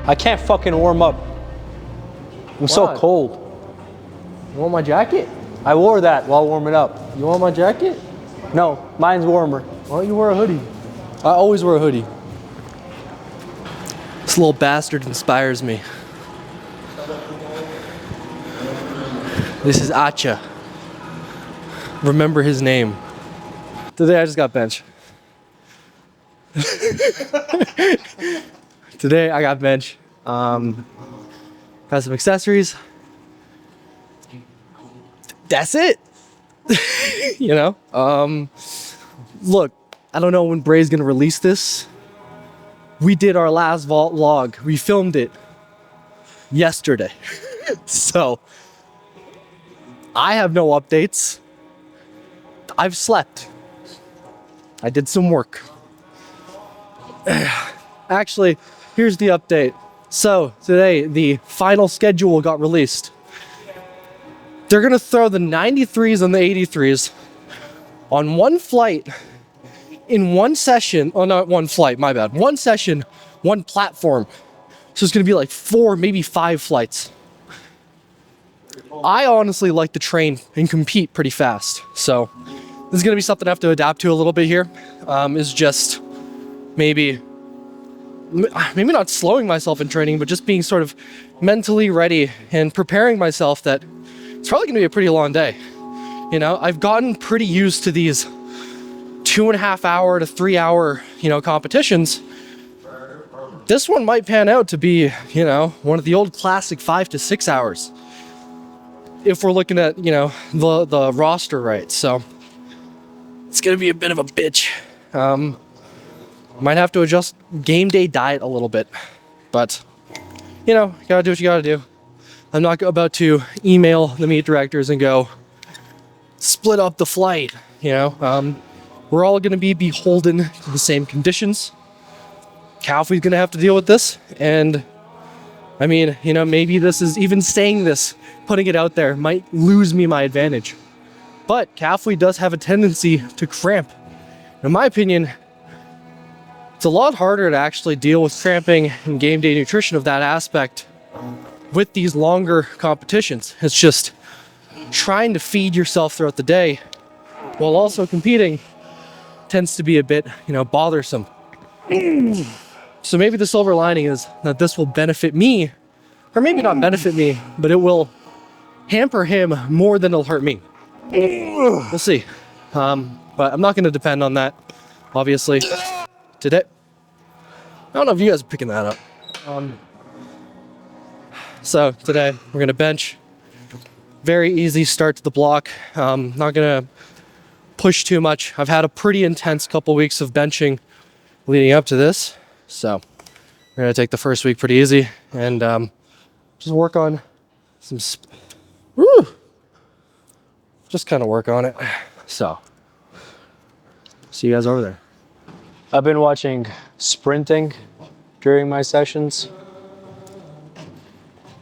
I can't fucking warm up. I'm so cold. You want my jacket? I wore that while warming up. You want my jacket? No, mine's warmer. Why don't you wear a hoodie? I always wear a hoodie. This little bastard inspires me. This is Acha. Remember his name. Today I just got bench. Today I got bench. Got some accessories. That's it. You know? Look, I don't know when Bray's gonna release this. We did our last vault log. We filmed it yesterday. So I have no updates. I've slept. I did some work. Actually, here's the update. So today, the final schedule got released. They're gonna throw the 93s and the 83s on one flight in one session. Oh, not one flight, my bad. One session, one platform. So it's gonna be like 4, maybe 5 flights. I honestly like to train and compete pretty fast. So this is gonna be something I have to adapt to a little bit here. Is just maybe not slowing myself in training, but just being sort of mentally ready and preparing myself that it's probably gonna be a pretty long day. You know, I've gotten pretty used to these 2.5 hour to 3 hour, competitions. This one might pan out to be, one of the old classic 5 to 6 hours. If we're looking at, the roster right. So it's gonna be a bit of a bitch. Might have to adjust game day diet a little bit, but gotta do what you gotta do. I'm not about to email the meet directors and go split up the flight. We're all gonna be beholden to the same conditions. Calfee's gonna have to deal with this, and I mean, maybe this is even saying this, putting it out there might lose me my advantage. But Calfee does have a tendency to cramp. In my opinion, it's a lot harder to actually deal with cramping and game day nutrition of that aspect with these longer competitions. It's just trying to feed yourself throughout the day while also competing tends to be a bit, bothersome. So maybe the silver lining is that this will benefit me, or maybe not benefit me, but it will hamper him more than it'll hurt me. We'll see. But I'm not going to depend on that, obviously. Today, I don't know if you guys are picking that up. So today we're going to bench. Very easy start to the block. Not going to push too much. I've had a pretty intense couple weeks of benching leading up to this. So we're going to take the first week pretty easy and just work on some... Just kind of work on it. So, see you guys over there. I've been watching sprinting during my sessions.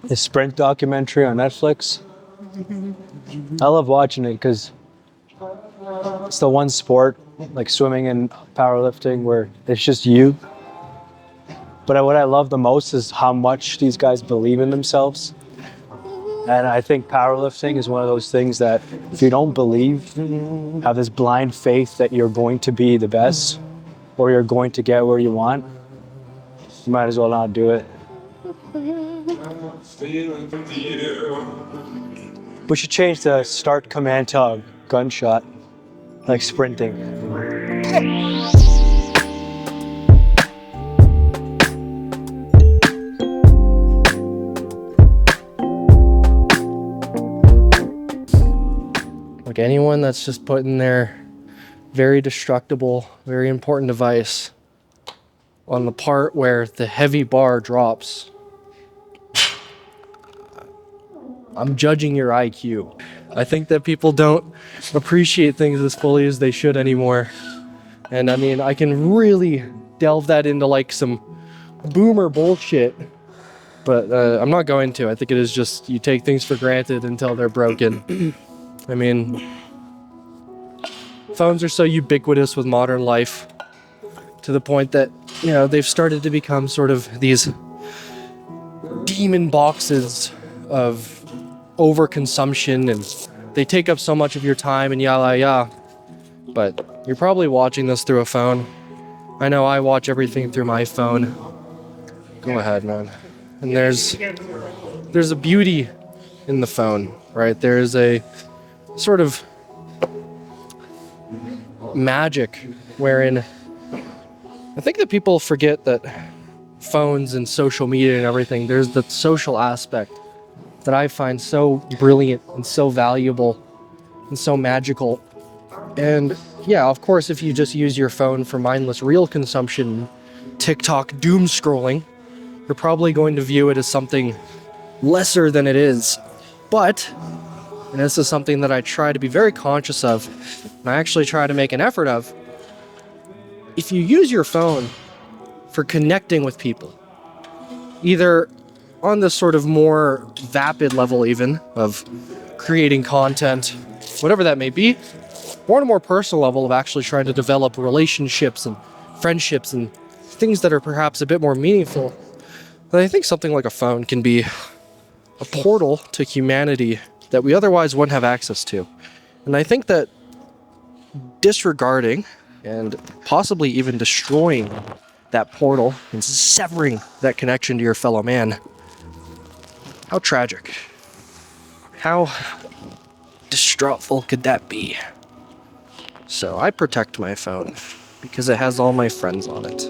The sprint documentary on Netflix. I love watching it because it's the one sport, like swimming and powerlifting, where it's just you. But what I love the most is how much these guys believe in themselves. And I think powerlifting is one of those things that if you don't believe, have this blind faith that you're going to be the best or you're going to get where you want, you might as well not do it. We should change the start command to a gunshot, like sprinting. Like anyone that's just putting their very destructible, very important device on the part where the heavy bar drops, I'm judging your IQ. I think that people don't appreciate things as fully as they should anymore. And I mean, I can really delve that into like some boomer bullshit, but I'm not going to. I think it is just you take things for granted until they're broken. I mean, phones are so ubiquitous with modern life to the point that, they've started to become sort of these teeming boxes of overconsumption, and they take up so much of your time and yada yada. But you're probably watching this through a phone. I know I watch everything through my phone. Go ahead, man. And there's a beauty in the phone, right? There's a sort of magic wherein I think that people forget that phones and social media and everything, there's the social aspect that I find so brilliant and so valuable and so magical. And yeah, of course, if you just use your phone for mindless reel consumption, TikTok doom scrolling, you're probably going to view it as something lesser than it is. But, and this is something that I try to be very conscious of, and I actually try to make an effort of, if you use your phone for connecting with people, either on the sort of more vapid level even of creating content, whatever that may be, or on a more personal level of actually trying to develop relationships and friendships and things that are perhaps a bit more meaningful, then I think something like a phone can be a portal to humanity that we otherwise wouldn't have access to. And I think that disregarding and possibly even destroying that portal and severing that connection to your fellow man, how tragic, how distraught could that be? So I protect my phone because it has all my friends on it.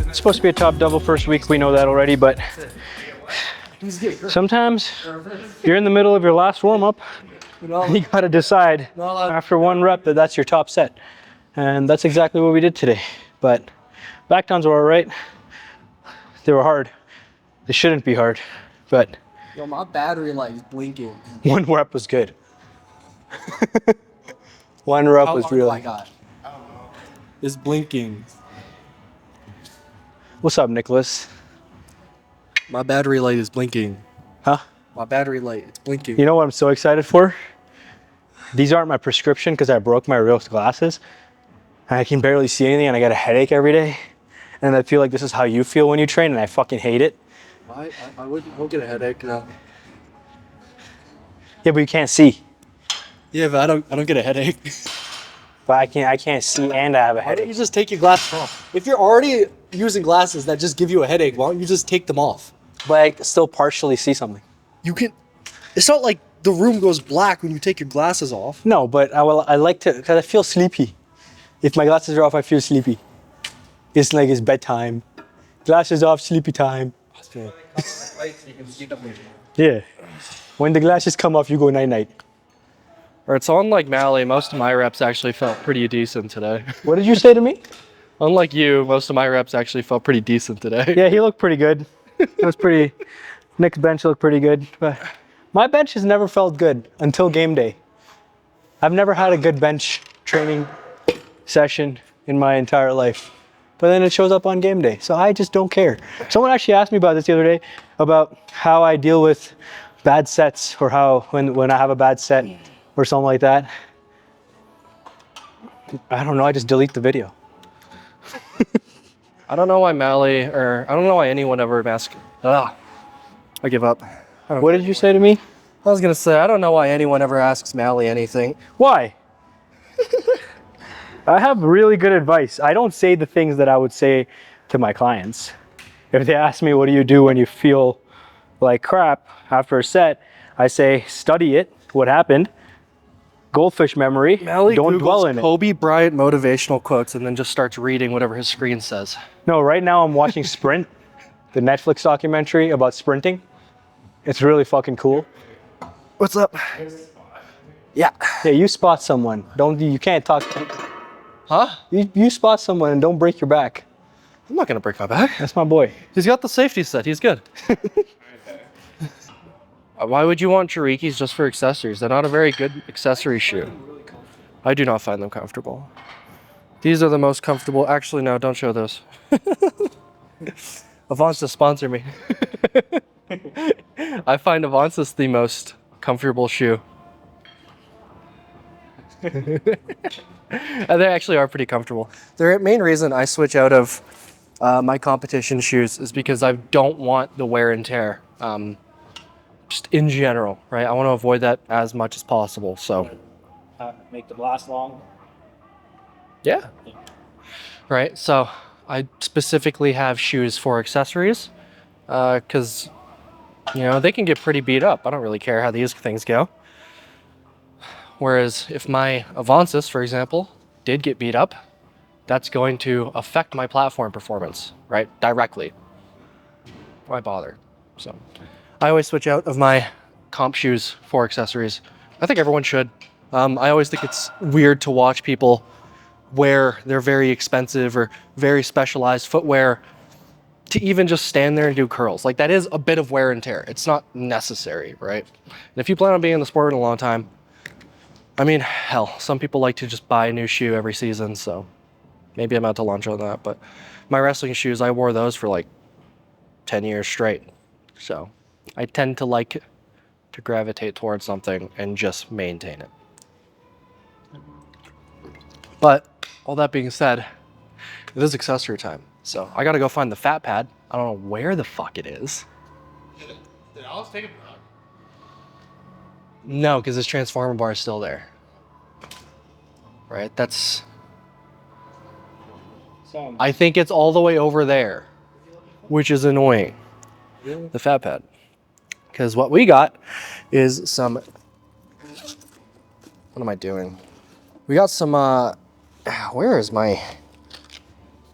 It's supposed to be a top double first week, we know that already, but sometimes you're in the middle of your last warm-up, you gotta decide after one rep that that's your top set. And that's exactly what we did today. But back downs were all right. They were hard. They shouldn't be hard, but Yo, my battery light is blinking. one rep was good. One rep How was long do really. I got? It's blinking. What's up, Nicholas? My battery light is blinking. Huh? My battery light, it's blinking. You know what I'm so excited for? These aren't my prescription because I broke my real glasses. And I can barely see anything and I got a headache every day. And I feel like this is how you feel when you train and I fucking hate it. I won't get a headache, no. Yeah, but you can't see. Yeah, but I don't get a headache. But I can't see and I have a Why don't headache. you just take your glasses off? If you're already using glasses that just give you a headache, why don't you just take them off? But I can still partially see something. You can. It's not like the room goes black when you take your glasses off. No, but I like to, because I feel sleepy. If my glasses are off, I feel sleepy. It's like it's bedtime. Glasses off, sleepy time. Yeah. When the glasses come off, you go night-night. Or it's unlike Mally, most of my reps actually felt pretty decent today. What did you say to me? Unlike you, most of my reps actually felt pretty decent today. Yeah, he looked pretty good. It was pretty. Nick's bench looked pretty good. But my bench has never felt good until game day. I've never had a good bench training session in my entire life. But then it shows up on game day. So I just don't care. Someone actually asked me about this the other day, about how I deal with bad sets, or how when I have a bad set or something like that. I don't know, I just delete the video. I don't know why Mally, or I don't know why anyone ever asks. I give up. What did you say to me? I was gonna say, I don't know why anyone ever asks Mally anything. Why? I have really good advice. I don't say the things that I would say to my clients. If they ask me, what do you do when you feel like crap after a set? I say, study it, what happened, goldfish memory, Mally don't Googles dwell in it. Kobe Bryant motivational quotes and then just starts reading whatever his screen says. No, right now I'm watching Sprint, the Netflix documentary about sprinting. It's really fucking cool. What's up? Yeah. Yeah, you spot someone. You can't talk. Huh? You spot someone and don't break your back. I'm not gonna break my back. That's my boy. He's got the safety set. He's good. Why would you want Chirikis just for accessories? They're not a very good accessory shoe. I do not find them comfortable. These are the most comfortable. Actually, no, don't show those. Avances sponsor me. I find Avances the most comfortable shoe. And they actually are pretty comfortable. The main reason I switch out of my competition shoes is because I don't want the wear and tear. Just in general, right? I want to avoid that as much as possible. So, Make them last long. yeah. Right. So I specifically have shoes for accessories because, they can get pretty beat up. I don't really care how these things go. Whereas if my Avances, for example, did get beat up, that's going to affect my platform performance, right? Directly. Why bother? So I always switch out of my comp shoes for accessories. I think everyone should. I always think it's weird to watch people wear their very expensive or very specialized footwear to even just stand there and do curls. Like, that is a bit of wear and tear. It's not necessary, right? And if you plan on being in the sport in a long time, I mean, hell, some people like to just buy a new shoe every season, so maybe I'm out to lunch on that. But my wrestling shoes, I wore those for like 10 years straight. So I tend to like to gravitate towards something and just maintain it. But all that being said, it is accessory time. So I gotta go find the fat pad. I don't know where the fuck it is. Did Alex take it back? No, because this transformer bar is still there. Right, that's... I think it's all the way over there, which is annoying. The fat pad. Because what we got is some... What am I doing? We got some, where is my...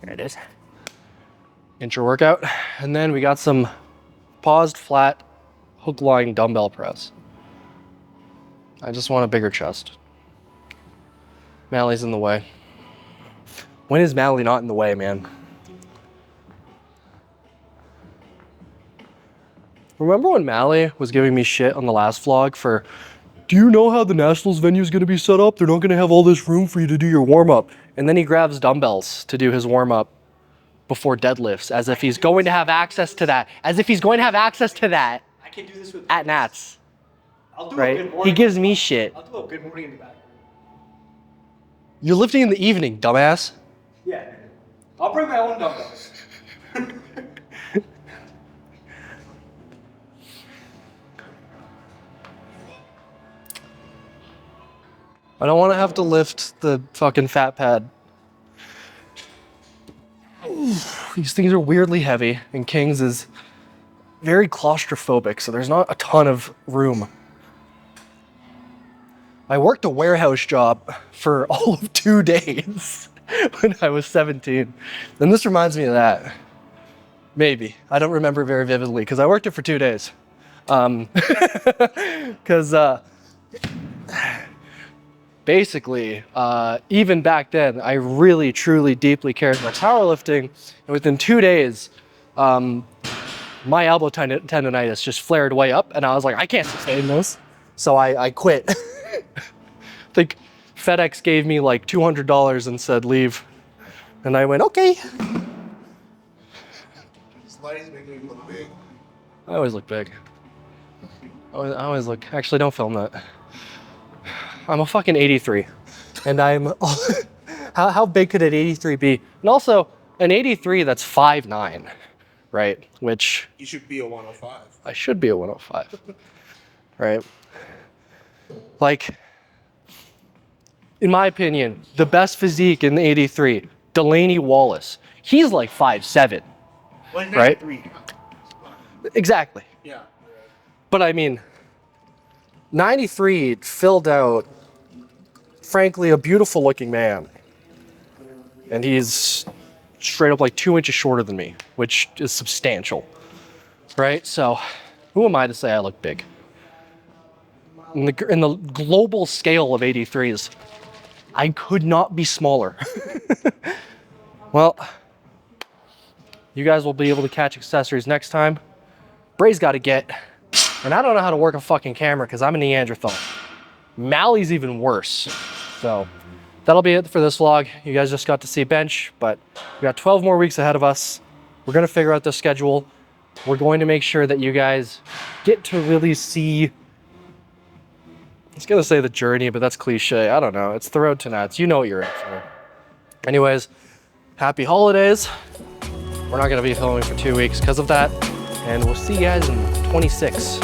There it is. Intra workout. And then we got some paused flat hook lying dumbbell press. I just want a bigger chest. Mally's in the way. When is Mally not in the way, man? Remember when Mally was giving me shit on the last vlog for, do you know how the Nationals venue is going to be set up? They're not going to have all this room for you to do your warm-up. And then he grabs dumbbells to do his warm-up before deadlifts, as if he's going to have access to that. As if he's going to have access to that I can do this with at Nats. I'll do Right? a good morning. He gives me shit. I'll do a good morning in the back. You're lifting in the evening, dumbass. Yeah. I'll bring my own dumbbells. I don't want to have to lift the fucking fat pad. These things are weirdly heavy, and King's is very claustrophobic, so there's not a ton of room. I worked a warehouse job for all of 2 days. when I was 17. And this reminds me of that. Maybe. I don't remember very vividly because I worked it for 2 days. Because basically, even back then, I really, truly, deeply cared about powerlifting. And within 2 days, my elbow tendonitis just flared way up. And I was like, I can't sustain this. So I quit. I think FedEx gave me like $200 and said, leave. And I went, okay. This lighting's making me look big. I always look big. I always look, actually don't film that. I'm a fucking 83. And I'm, how big could an 83 be? And also, an 83 that's 5'9", right? Which, You should be a 105. I should be a 105, right? Like, in my opinion, the best physique in the 83, Delaney Wallace. He's like 5'7". Well, he's Right? 93. Exactly. Yeah. But I mean, 93 filled out, frankly, a beautiful looking man. And he's straight up like 2 inches shorter than me, which is substantial. Right? So, who am I to say I look big? In the global scale of 83s, I could not be smaller. Well, you guys will be able to catch accessories next time. Bray's got to get, and I don't know how to work a fucking camera because I'm a Neanderthal. Mally's even worse. So that'll be it for this vlog. You guys just got to see bench, but we got 12 more weeks ahead of us. We're going to figure out the schedule. We're going to make sure that you guys get to really see, I was going to say the journey, but that's cliche. I don't know. It's the road to nuts. You know what you're in for. Anyways, happy holidays. We're not going to be filming for 2 weeks because of that. And we'll see you guys in 26.